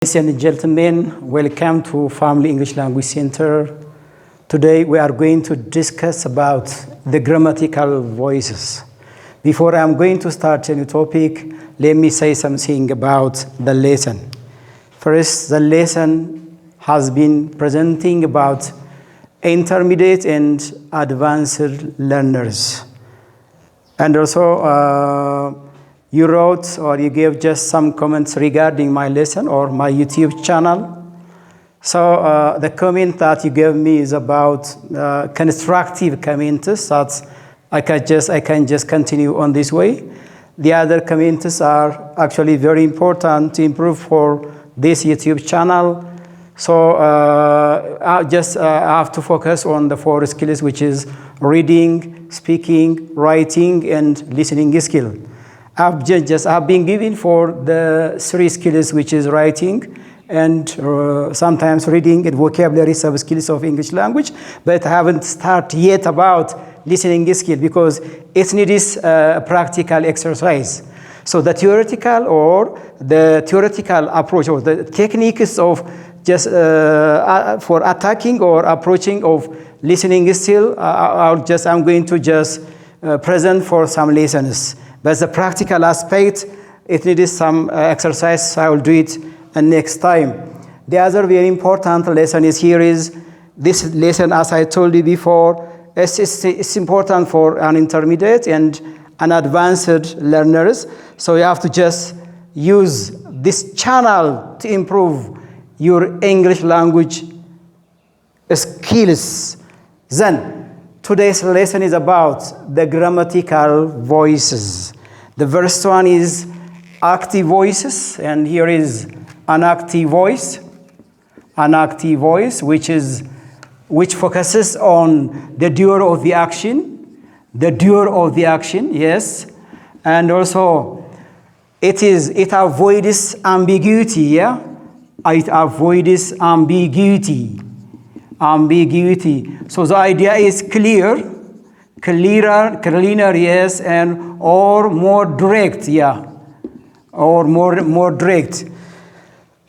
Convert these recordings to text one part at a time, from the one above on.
Ladies and gentlemen, welcome to Family English Language Center. Today we are going to discuss about the grammatical voices. Before I'm going to start a new topic, let me say something about the lesson. First, the lesson has been presenting about intermediate and advanced learners. And also, you wrote or you gave just some comments regarding my lesson or my YouTube channel. So the comment that you gave me is about constructive comments that I can just continue on this way. The other comments are actually very important to improve for this YouTube channel. So I have to focus on the 4 skills, which is reading, speaking, writing, and listening skill. I've been given for the 3 skills, which is writing and sometimes reading and vocabulary sub-skills of English language, but I haven't started yet about listening skill because it needs a practical exercise. So the theoretical approach or the techniques of just for attacking or approaching of listening skill, I'm going to just present for some lessons. But the practical aspect, it needs some exercise, so I will do it next time. The other very important lesson is this lesson, as I told you before, it's important for an intermediate and an advanced learners. So you have to just use this channel to improve your English language skills. Then, today's lesson is about the grammatical voices. The first one is active voices, and here is an active voice. An active voice, which focuses on the doer of the action. The doer of the action, yes. And also, it avoids ambiguity, yeah? It avoids ambiguity. So the idea is clearer, yes, and or more direct, yeah, or more direct.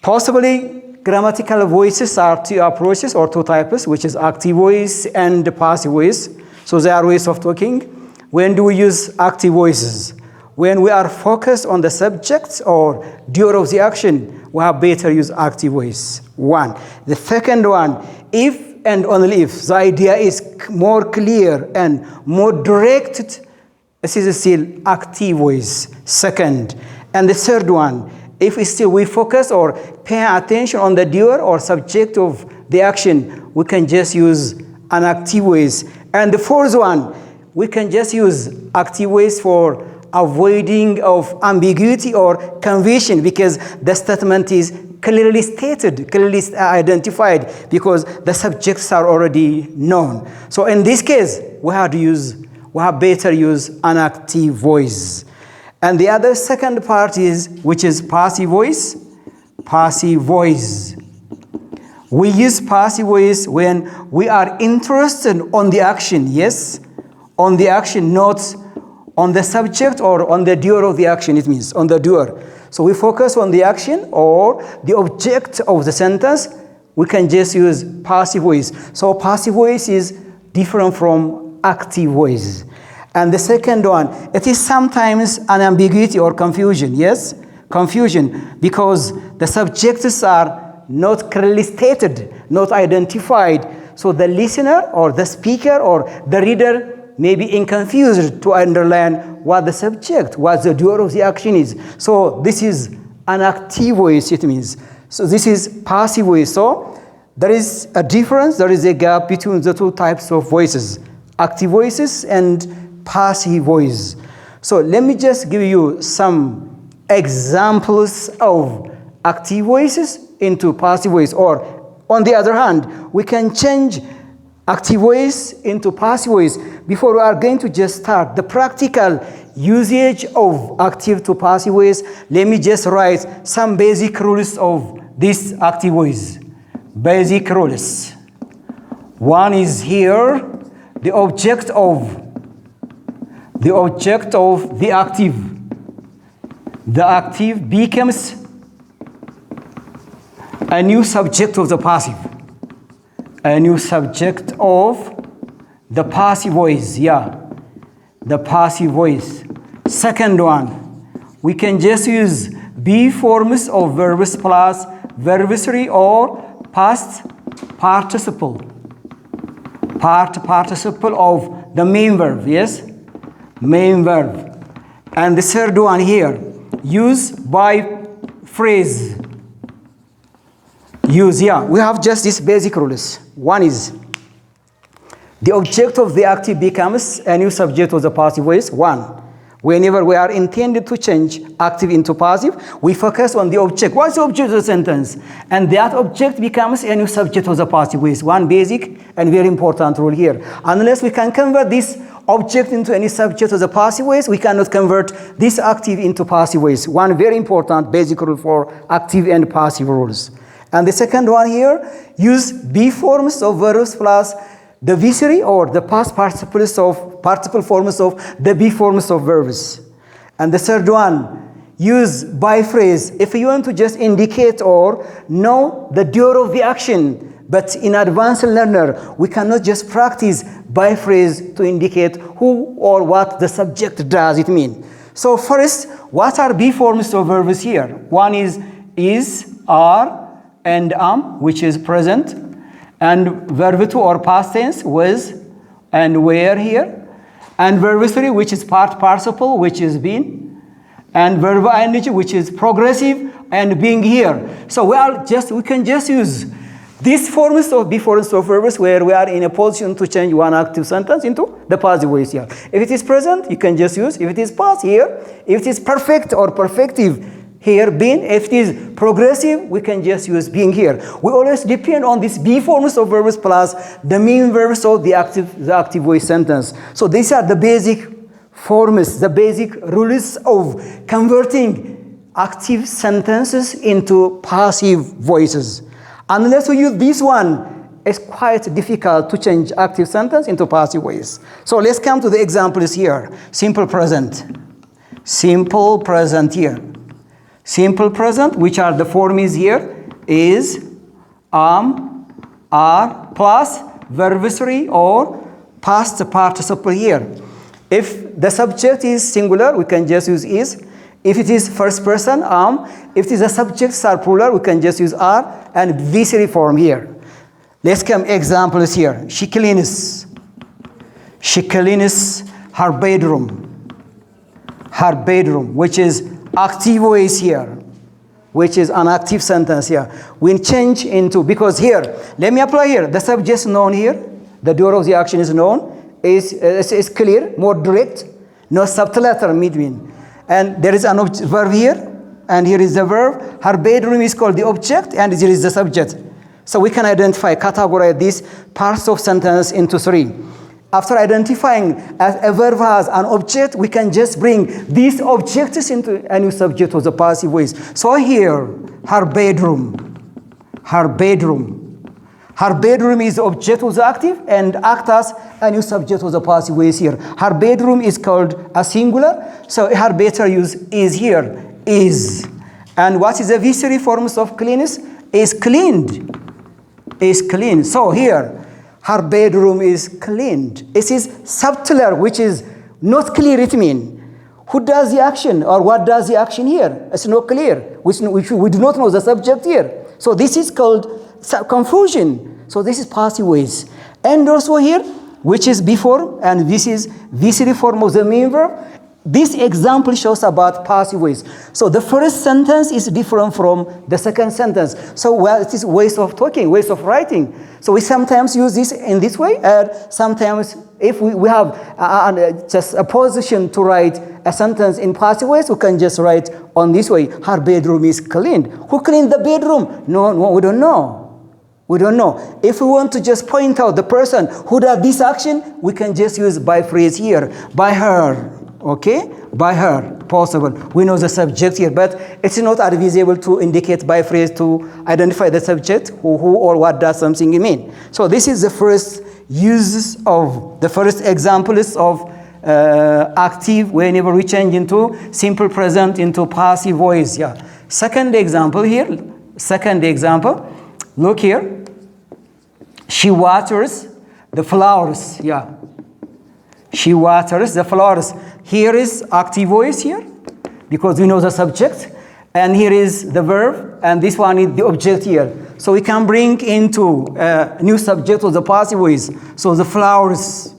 Possibly, grammatical voices are 2 approaches or 2 types, which is active voice and passive voice. So there are ways of talking. When do we use active voices? When we are focused on the subject or doer of the action, we have better use active voice. 1. The second one, if and only if the idea is more clear and more directed, this is still active voice. Second. And the third one, if we focus or pay attention on the doer or subject of the action, we can just use an active voice. And the fourth one, we can just use active voice for avoiding of ambiguity or confusion because the statement is clearly stated, clearly identified because the subjects are already known. So in this case, we have better use an active voice. And the other second part which is passive voice. Passive voice. We use passive voice when we are interested on the action, yes? On the action, not on the subject or on the doer of the action, it means on the doer. So we focus on the action or the object of the sentence, we can just use passive voice. So passive voice is different from active voice. And the second one, it is sometimes an ambiguity or confusion, yes? Confusion, because the subjects are not clearly stated, not identified. So the listener or the speaker or the reader may be confused to understand what the subject, what the doer of the action is. So this is an active voice, it means. So this is passive voice. So there is a difference, there is a gap between the 2 types of voices, active voices and passive voice. So let me just give you some examples of active voices into passive voice. Or on the other hand, we can change active voice into passive voice. Before we are going to just start the practical usage of active to passive voice, let me just write some basic rules of this active voice. Basic rules. One is here, the object of the active. The active becomes a new subject of the passive. A new subject of the passive voice, yeah. The passive voice. Second one, we can just use be forms of verbs plus verb 3 or past participle. Participle of the main verb, yes? Main verb. And the third one here, use by phrase. Use, yeah. We have just these basic rules. One is the object of the active becomes a new subject of the passive voice. One. Whenever we are intended to change active into passive, we focus on the object. What's the object of the sentence? And that object becomes a new subject of the passive voice. One basic and very important rule here. Unless we can convert this object into any subject of the passive voice, we cannot convert this active into passive voice. One very important basic rule for active and passive rules. And the second one here, use be forms of verbs plus the V3 or the past participle forms of the be forms of verbs. And the third one, use by phrase. If you want to just indicate or know the doer of the action, but in advanced learner, we cannot just practice by phrase to indicate who or what the subject does it mean. So first, what are be forms of verbs here? One is, are, and am, which is present. And verb 2 or past tense was and were here. And verb 3, which is participle, which is been. And verb ing, which is progressive and being here. So we can just use these forms of be forms of verbs where we are in a position to change one active sentence into the passive voice here. If it is present, you can just use. If it is past here, if it is perfect or perfective, here, been. If it is progressive, we can just use being here. We always depend on these be forms of verbs plus the main verbs of the active voice sentence. So these are the basic forms, the basic rules of converting active sentences into passive voices. Unless we use this one, it's quite difficult to change active sentence into passive voice. So let's come to the examples here. Simple present. Simple present here. Simple present, which are the forms here, is, am, are, plus verb 3 or past participle here. If the subject is singular, we can just use is. If it is first person, am. If it is a subjects are plural, we can just use are and V3 form here. Let's come examples here. She cleans. She cleans her bedroom. Her bedroom, which is active voice here, which is an active sentence here. We change into, because here, let me apply here. The subject is known here. The doer of the action is known. Is clear, more direct, no subtle letter between. And there is an verb here, and here is the verb. Her bedroom is called the object, and here is the subject. So we can identify, categorize these parts of sentence into three. After identifying as a verb has an object, we can just bring these objects into a new subject of the passive voice. So here, her bedroom. Her bedroom. Her bedroom is the object of the active and act as a new subject of the passive voice here. Her bedroom is called a singular, so her better use is here, is. And what is the V3 forms of cleanness? Is cleaned. Is cleaned. So here, her bedroom is cleaned. It is subtler, which is not clear. It means who does the action or what does the action here? It's not clear. We do not know the subject here. So this is called confusion. So this is passive voice. And also here, which is be form, and this is V3 form of the main verb. This example shows about passive voice. So the first sentence is different from the second sentence. So it is ways of talking, ways of writing. So we sometimes use this in this way, and sometimes if we have just a position to write a sentence in passive voice, we can just write on this way. Her bedroom is cleaned. Who cleaned the bedroom? No, we don't know. We don't know. If we want to just point out the person who does this action, we can just use by phrase here, by her. Okay, by her, possible. We know the subject here, but it's not advisable to indicate by phrase to identify the subject, who or what does something mean. So this is the first uses of, the first examples of active whenever we change into simple present into passive voice. Yeah. Second example here, Second example, look here. She waters the flowers. Yeah. She waters the flowers. Here is active voice here, because we know the subject. And here is the verb, and this one is the object here. So we can bring into a new subject of the passive voice. So the flowers.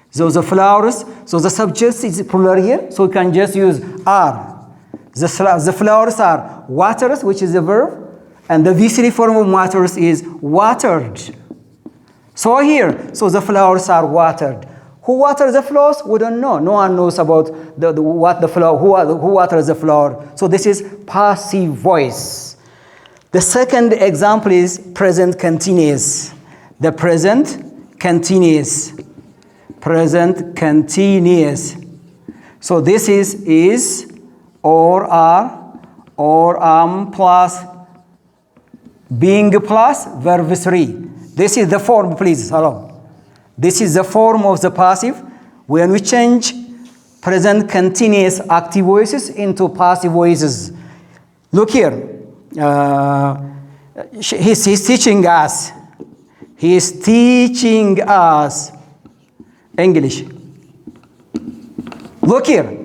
So the flowers. So the subject is plural here. So we can just use are. The flowers are waters, which is the verb. And the V3 form of waters is watered. So here, so the flowers are watered. Who waters the flowers? We don't know. No one knows about what the flower, who waters the flower. So this is passive voice. The second example is present continuous. The present continuous. Present continuous. So this is or are or am plus being plus verb 3. This is the form, please. Hello. This is the form of the passive when we change present continuous active voices into passive voices. Look here. He's teaching us. He is teaching us English. Look here.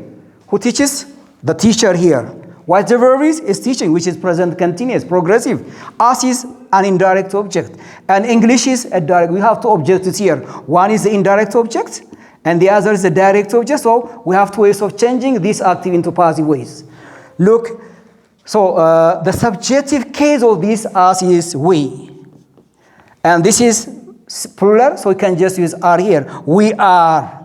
Who teaches? The teacher here. What the verb is teaching, which is present continuous, progressive. Us is an indirect object. And English is a direct. We have two objects here. One is the indirect object, and the other is the direct object. So we have two ways of changing this active into passive ways. Look, so the subjective case of this us is we. And this is plural, so we can just use are here. We are.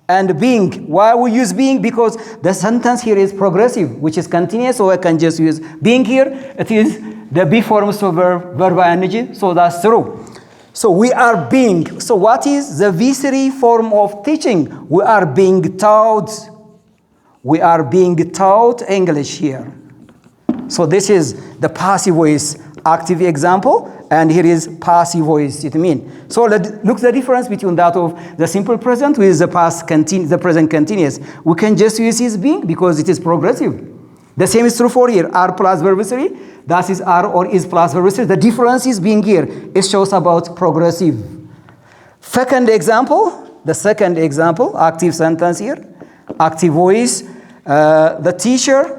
And being. Why we use being? Because the sentence here is progressive, which is continuous, so I can just use being here. It is the be forms of verb ing, so that's true. So we are being. So what is the V3 form of teaching? We are being taught. We are being taught English here. So this is the passive voice active example, and here is passive voice, it means. So look at the difference between that of the simple present with the the present continuous. We can just use his being because it is progressive. The same is true for here, are plus verb 3. That is are or is plus verb 3. The difference is being here. It shows about progressive. Second example, the second example, active sentence here, active voice, the teacher.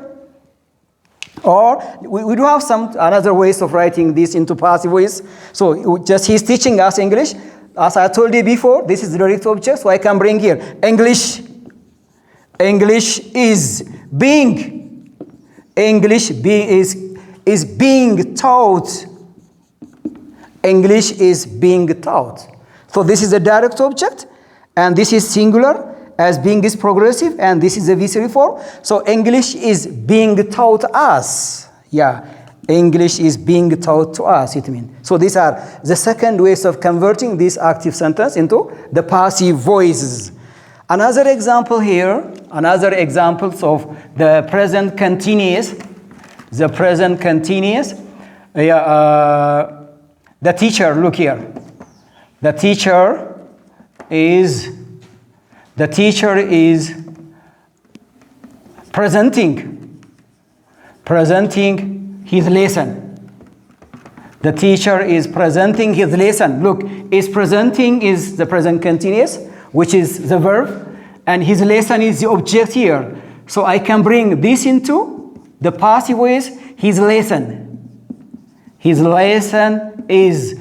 Or we do have some another ways of writing this into passive voice. So just he's teaching us English. As I told you before, this is the direct object, so I can bring here English. English is being. English is being taught. English is being taught. So this is a direct object, and this is singular. As being is progressive, and this is a V3 form. So English is being taught us. Yeah, English is being taught to us, it means. So these are the second ways of converting this active sentence into the passive voices. Another example here, another examples of the present continuous. The present continuous. The teacher, look here. The teacher is presenting his lesson. The teacher is presenting his lesson. Look, is presenting is the present continuous, which is the verb, and his lesson is the object here. So I can bring this into the passive voice, his lesson. His lesson is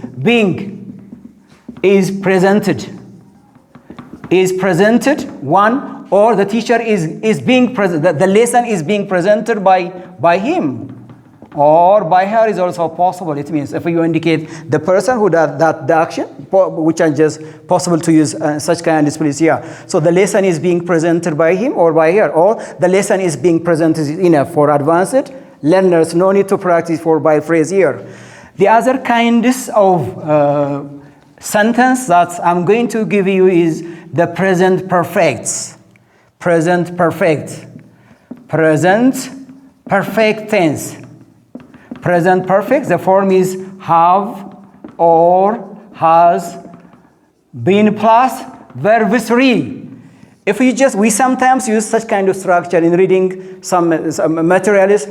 presented. Is presented one, or the teacher is being present. The lesson is being presented by him or by her is also possible. It means if you indicate the person who does the action, which are just possible to use such kind of displays here. So the lesson is being presented by him or by her, or the lesson is being presented enough for advanced learners. No need to practice for by phrase here. The other kinds of sentence that I'm going to give you is the present perfect. Present perfect. Present perfect tense. Present perfect, the form is have or has been plus verb 3. We sometimes use such kind of structure in reading some materials.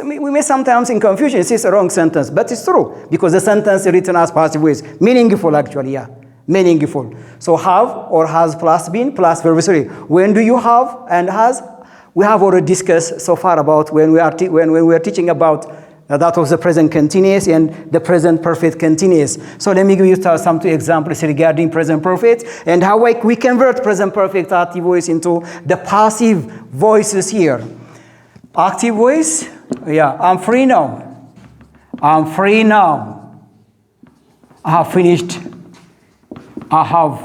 We may sometimes in confusion, it's a wrong sentence, but it's true because the sentence is written as passive voice. Meaningful, actually, yeah. Meaningful. So have or has plus been plus verb 3. When do you have and has? We have already discussed so far about when we are teaching about that was the present continuous and the present perfect continuous. So let me give you some two examples regarding present perfect and how we convert present perfect active voice into the passive voices here. Active voice, yeah, I'm free now. I'm free now. I have finished. I have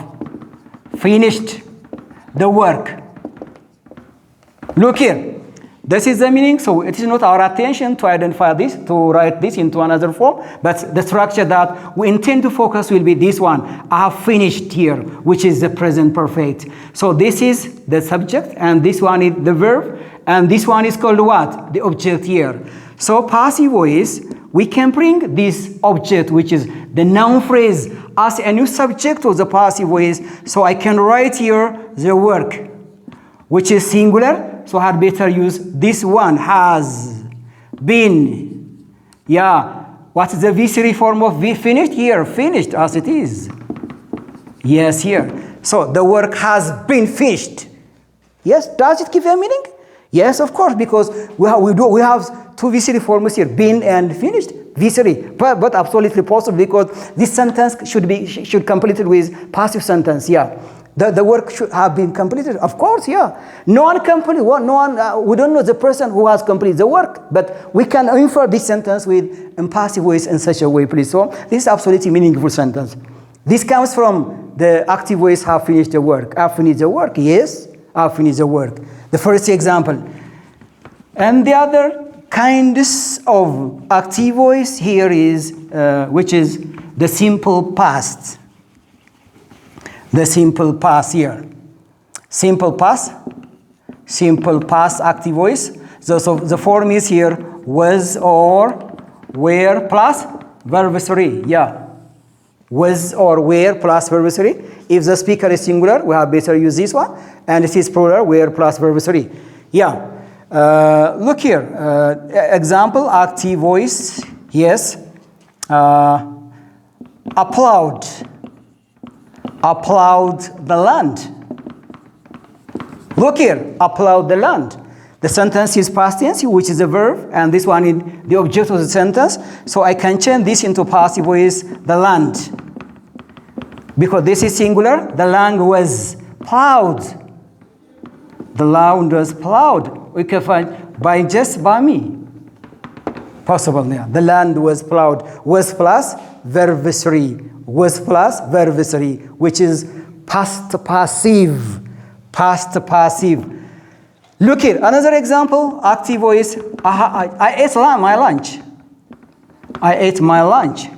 finished the work. Look here. This is the meaning, so it is not our attention to identify this, to write this into another form, but the structure that we intend to focus will be this one. I have finished here, which is the present perfect. So this is the subject, and this one is the verb, and this one is called what? The object here. So passive voice, we can bring this object, which is the noun phrase, as a new subject of the passive voice. So I can write here the work, which is singular. So I had better use this one, has been. Yeah. What is the V3 form of V? Finished here, finished as it is. Yes, here. So the work has been finished. Yes, does it give a meaning? Yes, of course, because we have two V3 forms here, been and finished. V3, but absolutely possible because this sentence should completed with passive sentence. Yeah. The work should have been completed, of course, yeah. We don't know the person who has completed the work, but we can infer this sentence with passive voice in such a way, please. So this is absolutely meaningful sentence. This comes from the active voice, have finished the work. Have finished the work, yes, have finished the work. The first example. And the other kinds of active voice here is, which is the simple past. The simple past here. Simple past active voice. So the form is here, was or were plus verb 3. Yeah. Was or were plus verb 3. If the speaker is singular, we have better use this one. And it is plural, were plus verb 3. Yeah. Look here. Example, active voice. Yes. Applaud. Applaud the land. Look here, applaud the land. The sentence is past tense, which is a verb, and this one is the object of the sentence. So I can change this into passive voice, the land. Because this is singular, the land was plowed. The land was plowed. We can find by me. Possible, yeah. The land was plowed. Was plus verb 3. Was plus verb 3, which is past passive. Past passive. Look here, another example, active voice. I ate my lunch. I ate my lunch.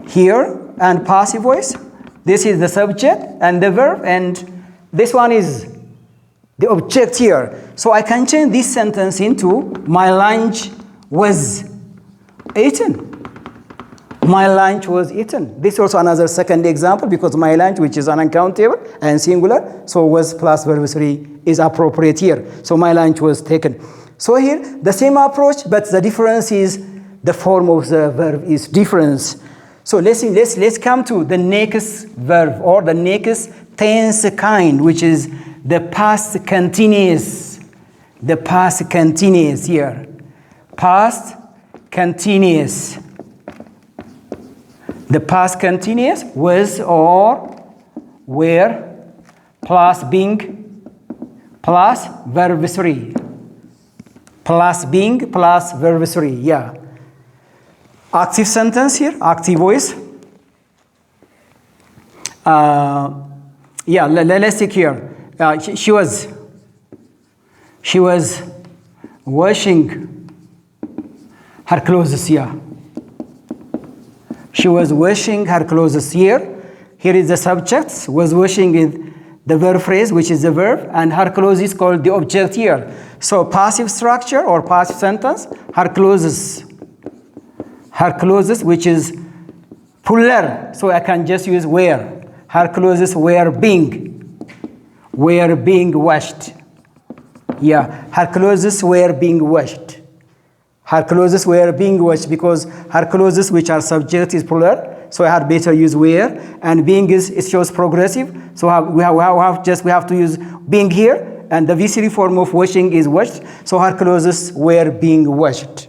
Here, and passive voice. This is the subject and the verb, and this one is the object here. So I can change this sentence into my lunch was eaten. My lunch was eaten. This is also another second example because my lunch, which is uncountable and singular, so was plus verb 3 is appropriate here. So my lunch was taken. So here, the same approach, but the difference is the form of the verb is different. So let's come to the next verb or the next tense kind, which is the past continuous. The past continuous here. Past continuous. The past continuous was or were plus being plus verb 3. Plus being plus verb 3, yeah. Active sentence here, active voice. Yeah, let's take here. She was washing her clothes, yeah. She was washing her clothes here. Here is the subject. Was washing is the verb phrase, which is the verb, and her clothes is called the object here. So passive structure or passive sentence, her clothes. Her clothes, which is plural. So I can just use were. Her clothes were being were being washed. Yeah, her clothes were being washed. Her clothes were being washed because her clothes, which are subject, is plural. So I had better use were, and being is, it shows progressive. So we have to use being here, and the V3 form of washing is washed. So her clothes were being washed.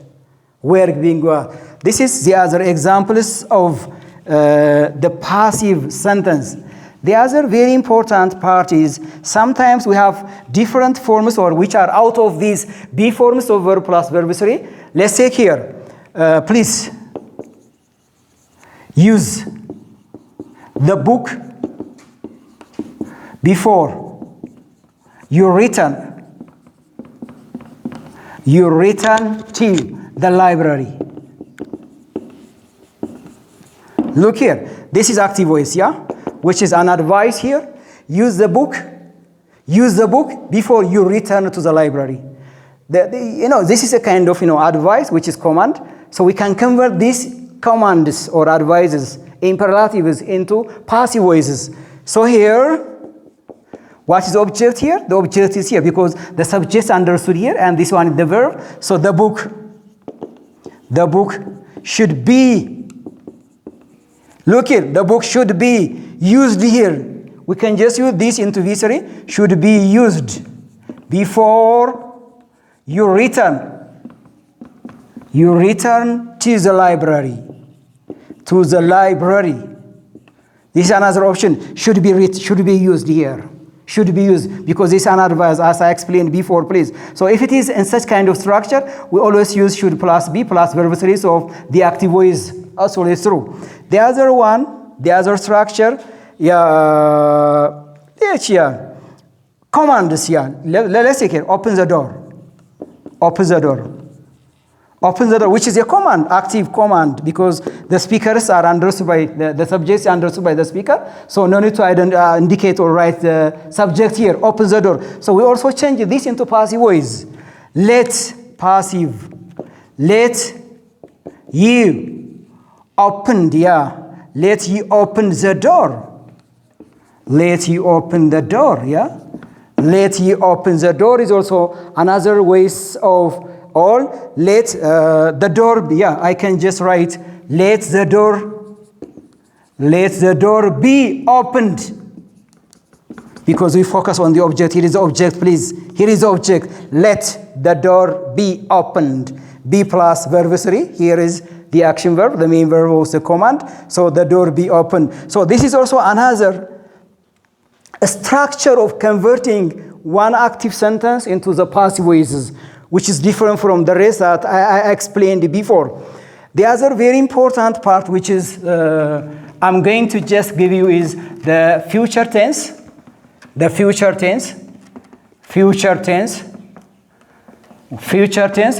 Were being washed. This is the other examples of the passive sentence. The other very important part is sometimes we have different forms or which are out of these be forms of verb plus verb 3. Let's take here. Please use the book before you return to the library. Look here. This is active voice, yeah? Which is an advice here. Use the book before you return to the library. This is a kind of, advice, which is command. So we can convert these commands or advices, imperatives, into passive voices. So here, what is the object here? The object is here because the subject is understood here, and this one is the verb. So the book should be, look here, the book should be used here. We can just use this into V3, should be used before you return to the library. This is another option, should be used here. Should be used because this is an advice, as I explained before, please. So if it is in such kind of structure, we always use should plus be plus verb 3, so the active voice also is true. The other structure, commands, let's take it, open the door, which is a command, active command, because the speakers are understood by, the subjects are understood by the speaker, so no need to indicate or write the subject here, open the door. So we also change this into passive voice. Let you open, let you open the door. Let you open the door, Let you open the door is also another ways of all. Let the door be, I can just write, let the door be opened. Because we focus on the object. Here is the object, please. Here is the object. Let the door be opened. Be plus verb 3. Here is the action verb. The main verb was the command. So the door be opened. So this is also another structure of converting one active sentence into the passive voices, which is different from the rest that I explained before. The other very important part, which is I'm going to just give you, is the future tense. The future tense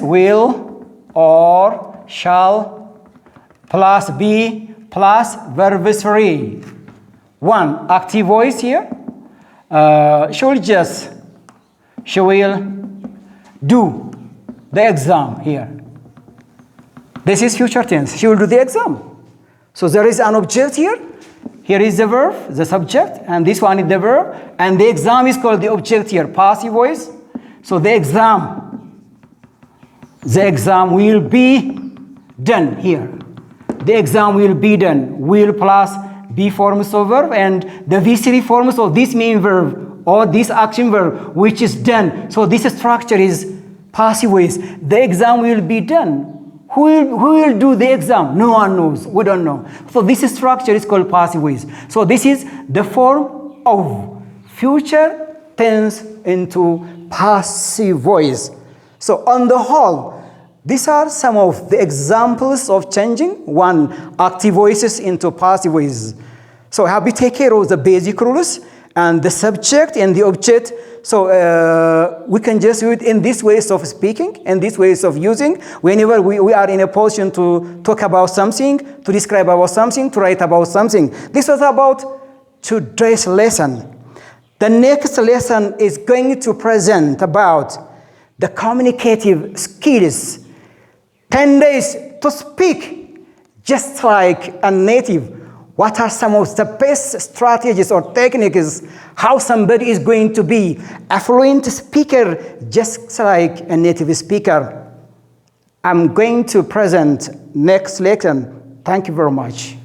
will or shall plus be plus verb 3. One active voice here. She will do the exam here. This is future tense. She will do the exam. So there is an object here. Here is the verb, the subject, and this one is the verb, and the exam is called the object here, passive voice. So the exam will be done here. The exam will be done. Will plus be forms of verb, and the V3 forms of this main verb or this action verb, which is done. So this structure is passive voice. The exam will be done. Who will do the exam? No one knows. We don't know. So this structure is called passive voice. So this is the form of future tense into passive voice. So on the whole, these are some of the examples of changing one active voices into passive voices. So have we take care of the basic rules and the subject and the object? So we can just do it in these ways of speaking, and these ways of using, whenever we are in a position to talk about something, to describe about something, to write about something. This was about today's lesson. The next lesson is going to present about the communicative skills. 10 days to speak just like a native. What are some of the best strategies or techniques how somebody is going to be a fluent speaker just like a native speaker? I'm going to present next lesson. Thank you very much.